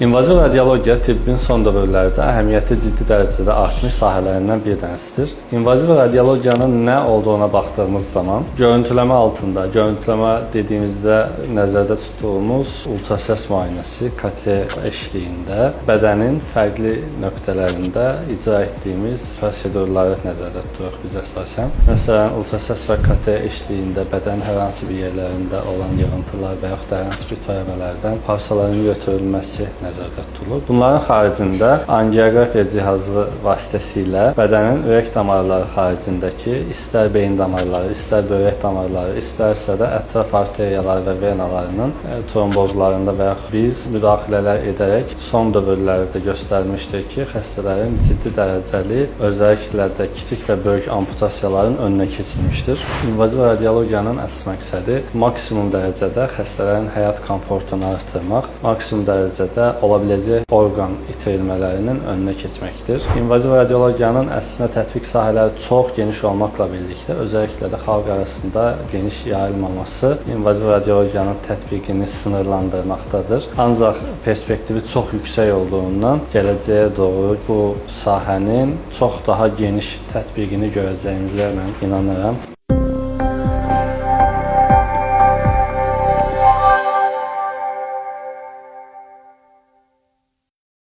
İnvaziv radiologiya tibbin son dövrlərdə əhəmiyyəti ciddi dərəcədə artmış sahələrindən bir tanəsidir. İnvaziv radiologiyanın nə olduğuna baxdığımız zaman görüntüləmə altında, görüntüləmə dediyimizdə nəzərdə tutduğumuz ultrasəs müayinəsi KT eşliyində bədənin fərqli nöqtələrində icra etdiyimiz prosedurları nəzərdə tuturuq biz əsasən. Məsələn, ultrasəs və KT eşliyində bədənin hər hansı bir yerlərində olan yığıntılar və yaxud da hər hansı bir törəmələrdən parçaların götürülməsi nəzərdə tutulur. Bunların xaricində angioqrafiya cihazı vasitəsilə bədənin ürək damarları xaricindəki istər beyin damarları, istər böyrək damarları, istərsə də ətraf arteriyalar və venalarının trombozlarında və yaxud biz müdaxilələr edərək son dövrlərdə göstərmişdir ki, xəstələrin ciddi dərəcəli, özəlliklə də kiçik və böyük amputasiyaların önünə keçilmişdir. İnvaziv radiologiyanın əsas məqsədi maksimum dərəcədə xəstələrin həyat komfortunu artırmaq, maksimum dərəcədə ola biləcək orqan itirilmələrinin önünə keçməkdir. İnvaziv radiologiyanın əslində tətbiq sahələri çox geniş olmaqla birlikdə, özəlliklə də xalq arasında geniş yayılmaması invaziv radiologiyanın tətbiqini sınırlandırmaqdadır. Ancaq perspektivi çox yüksək olduğundan gələcəyə doğru bu sahənin çox daha geniş tətbiqini görəcəyimizə mən inanıram.